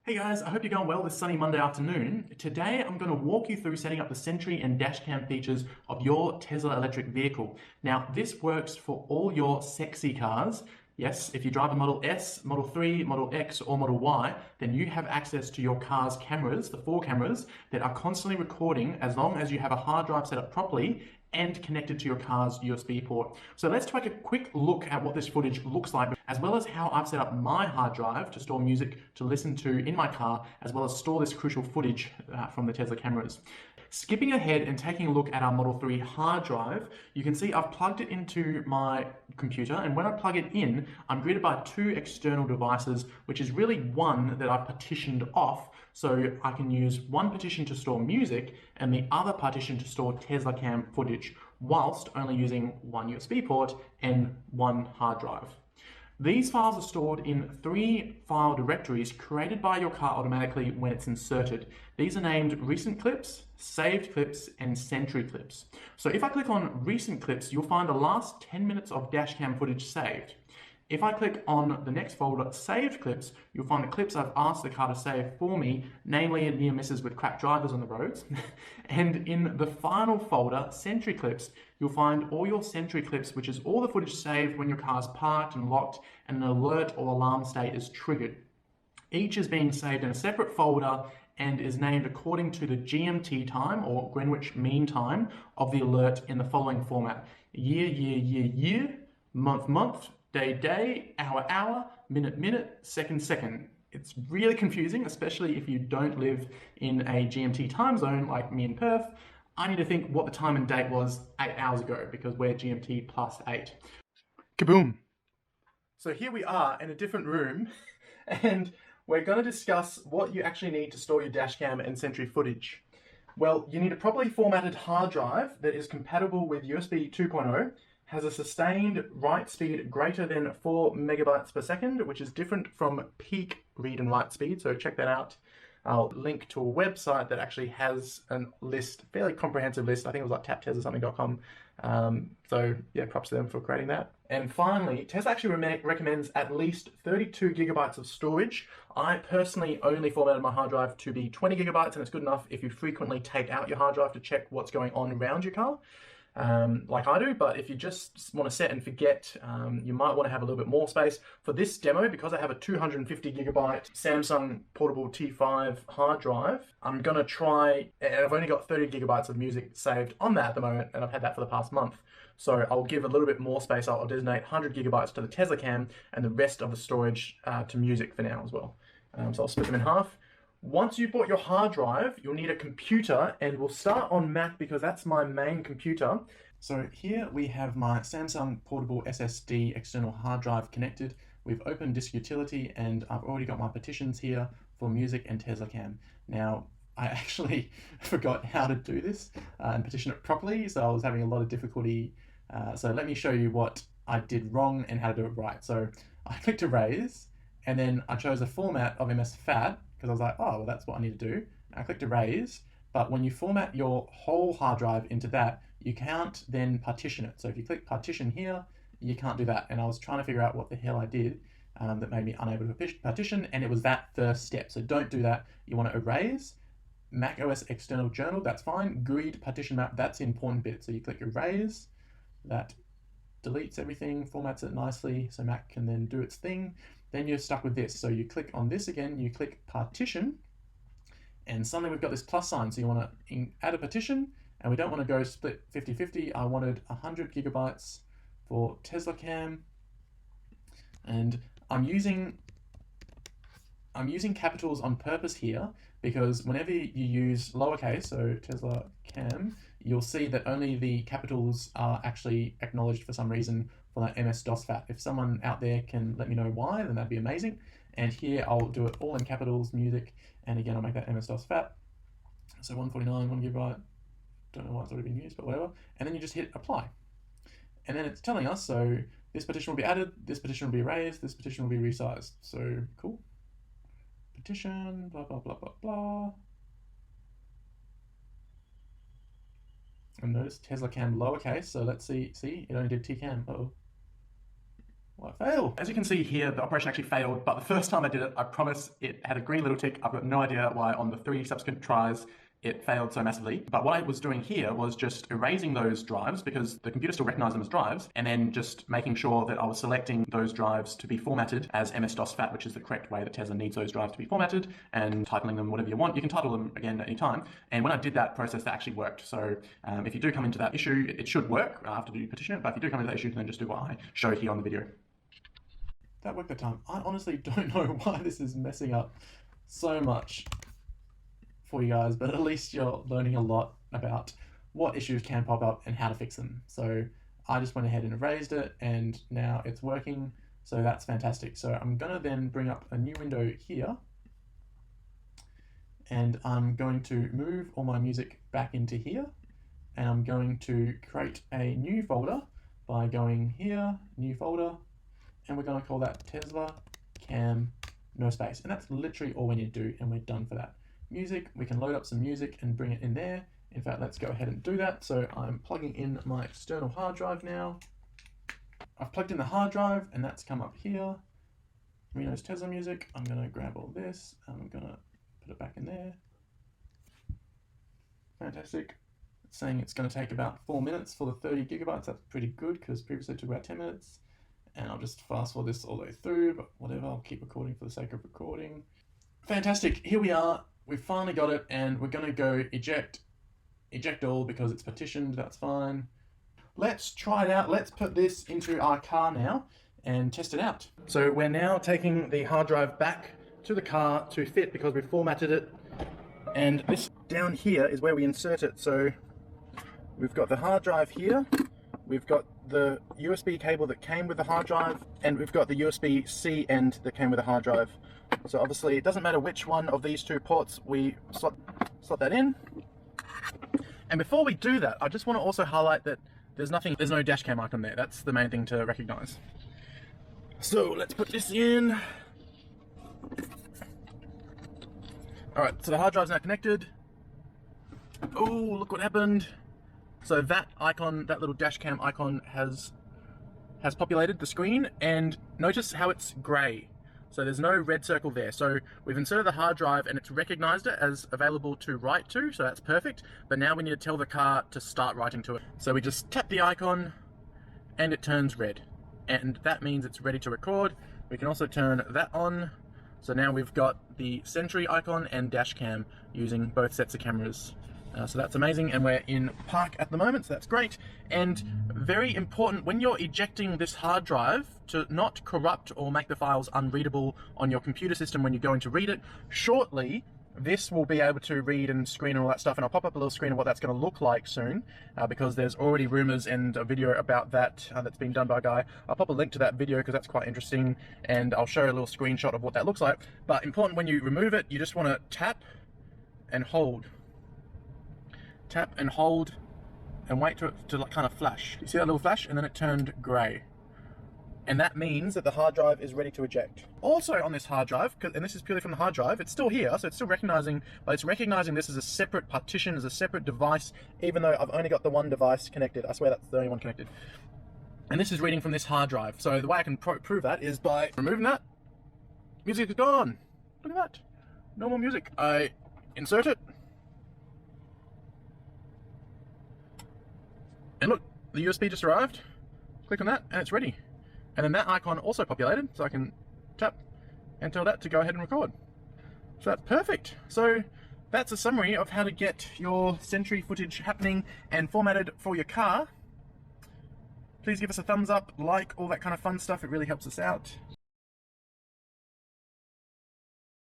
Hey guys, I hope you're going well this sunny Monday afternoon. Today I'm going to walk you through setting up the Sentry and Dashcam features of your Tesla electric vehicle. Now, this works for all your sexy cars. Yes, if you drive a Model S, Model 3, Model X, or Model Y, then you have access to your car's cameras, the 4 cameras, that are constantly recording as long as you have a hard drive set up properly and connected to your car's USB port. So let's take a quick look at what this footage looks like, as well as how I've set up my hard drive to store music to listen to in my car, as well as store this crucial footage from the Tesla cameras. Skipping ahead and taking a look at our Model 3 hard drive, you can see I've plugged it into my computer, and when I plug it in, I'm greeted by 2 external devices, which is really one that I've partitioned off, so I can use one partition to store music and the other partition to store Tesla cam footage, whilst only using one USB port and one hard drive. These files are stored in 3 file directories created by your car automatically when it's inserted. These are named Recent Clips, Saved Clips, and Sentry Clips. So if I click on Recent Clips, you'll find the last 10 minutes of dashcam footage saved. If I click on the next folder, Saved Clips, you'll find the clips I've asked the car to save for me, namely near misses with crap drivers on the roads. And in the final folder, Sentry Clips, you'll find all your Sentry Clips, which is all the footage saved when your car's parked and locked and an alert or alarm state is triggered. Each is being saved in a separate folder and is named according to the GMT time, or Greenwich Mean Time, of the alert in the following format: year, month, day, hour, minute, second. It's really confusing, especially if you don't live in a GMT time zone like me in Perth. I need to think what the time and date was 8 hours ago because we're GMT plus 8. Kaboom! So here we are in a different room and we're going to discuss what you actually need to store your dashcam and Sentry footage. Well, you need a properly formatted hard drive that is compatible with USB 2.0, has a sustained write speed greater than 4 megabytes per second, which is different from peak read and write speed, so check that out. I'll link to a website that actually has a list, fairly comprehensive list. I think it was like tapteslasomething.com. So yeah, props to them for creating that. And finally, Tesla actually recommends at least 32 gigabytes of storage. I personally only formatted my hard drive to be 20 gigabytes, and it's good enough if you frequently take out your hard drive to check what's going on around your car. Like I do, but if you just want to set and forget, you might want to have a little bit more space. For this demo, because I have a 250 gigabyte Samsung portable T5 hard drive, I'm going to try, and I've only got 30 gigabytes of music saved on that at the moment, and I've had that for the past month. So I'll give a little bit more space. I'll designate 100 gigabytes to the Tesla cam and the rest of the storage to music for now as well. So I'll split them in half. Once you've bought your hard drive, you'll need a computer, and we'll start on Mac because that's my main computer. So here we have my Samsung portable SSD external hard drive connected. We've opened Disk Utility and I've already got my partitions here for music and Tesla cam. Now, I actually forgot how to do this and partition it properly, so I was having a lot of difficulty. So let me show you what I did wrong and how to do it right. So I clicked Erase, and then I chose a format of MS-FAT, because I was like, oh, well, that's what I need to do. I clicked Erase, but when you format your whole hard drive into that, you can't then partition it. So if you click Partition here, you can't do that. And I was trying to figure out what the hell I did that made me unable to partition, and it was that first step. So don't do that. You want to erase. Mac OS External Journal, that's fine. GUID Partition Map, that's the important bit. So you click Erase, that deletes everything, formats it nicely, so Mac can then do its thing. Then you're stuck with this. So you click on this again, you click Partition, and suddenly we've got this plus sign. So you want to add a partition, and we don't want to go split 50-50. I wanted 100 gigabytes for Tesla cam, and I'm using capitals on purpose here because whenever you use lowercase, so Tesla cam, you'll see that only the capitals are actually acknowledged for some reason for that MS-DOS-FAT. If someone out there can let me know why, then that'd be amazing. And here I'll do it all in capitals, music, and again I'll make that MS-DOS-FAT. So 149, 1 gigabyte, don't know why it's already been used, but whatever. And then you just hit apply. And then it's telling us, so this partition will be added, this partition will be erased, this partition will be resized. So cool. Partition, blah, blah, blah, blah, blah. And notice Tesla cam lowercase, so let's see, it only did tcam. Uh-oh. Well, I failed. As you can see here, the operation actually failed, but the first time I did it, I promise it had a green little tick. I've got no idea why on the 3 subsequent tries it failed so massively. But what I was doing here was just erasing those drives because the computer still recognized them as drives, and then just making sure that I was selecting those drives to be formatted as MS-DOS FAT, which is the correct way that Tesla needs those drives to be formatted, and titling them whatever you want. You can title them again at any time. And when I did that process, that actually worked. So if you do come into that issue, it should work after you petition it, but if you do come into that issue, then just do what I show here on the video. That worked that time. I honestly don't know why this is messing up so much for you guys, but at least you're learning a lot about what issues can pop up and how to fix them. So I just went ahead and erased it, and now it's working, so that's fantastic. So I'm gonna then bring up a new window here, and I'm going to move all my music back into here, and I'm going to create a new folder by going here, new folder, and we're gonna call that Tesla Cam, no space. And that's literally all we need to do, and we're done for that. Music, we can load up some music and bring it in there. In fact, let's go ahead and do that. So I'm plugging in my external hard drive now. I've plugged in the hard drive and that's come up here. Rino's Tesla music. I'm gonna grab all this and I'm gonna put it back in there. Fantastic. It's saying it's gonna take about 4 minutes for the 30 gigabytes. That's pretty good because previously it took about 10 minutes. And I'll just fast forward this all the way through, but whatever, I'll keep recording for the sake of recording. Fantastic, here we are. We've finally got it, and we're going to go eject all because it's partitioned. That's fine. Let's try it out. Let's put this into our car now and test it out. So we're now taking the hard drive back to the car to fit because we've formatted it, and this down here is where we insert it. So we've got the hard drive here, we've got the USB cable that came with the hard drive, and we've got the USB-C end that came with the hard drive. So obviously it doesn't matter which one of these 2 ports we slot that in. And before we do that, I just want to also highlight that there's no Dashcam icon there. That's the main thing to recognize. So let's put this in. Alright, so the hard drive's now connected. Oh, look what happened. So that icon, that little Dashcam icon has populated the screen, and notice how it's grey. So there's no red circle there. So we've inserted the hard drive and it's recognized it as available to write to, so that's perfect. But now we need to tell the car to start writing to it. So we just tap the icon and it turns red. And that means it's ready to record. We can also turn that on. So now we've got the Sentry icon and Dashcam using both sets of cameras. So that's amazing, and we're in park at the moment, so that's great. And very important, when you're ejecting this hard drive, to not corrupt or make the files unreadable on your computer system when you're going to read it. Shortly, this will be able to read and screen and all that stuff, and I'll pop up a little screen of what that's going to look like soon, because there's already rumors and a video about that that's been done by a guy. I'll pop a link to that video because that's quite interesting, and I'll show you a little screenshot of what that looks like. But important, when you remove it, you just want to tap and hold. Tap and hold and wait for it to like kind of flash. You see that little flash? And then it turned grey. And that means that the hard drive is ready to eject. Also on this hard drive, and this is purely from the hard drive, it's still here, so it's still recognizing, but it's recognizing this as a separate partition, as a separate device, even though I've only got the one device connected. I swear that's the only one connected. And this is reading from this hard drive. So the way I can prove that is by removing that. Music is gone. Look at that. No more music. I insert it. And look, the USB just arrived. Click on that and it's ready. And then that icon also populated, so I can tap and tell that to go ahead and record. So that's perfect. So that's a summary of how to get your Sentry footage happening and formatted for your car. Please give us a thumbs up, like, all that kind of fun stuff. It really helps us out.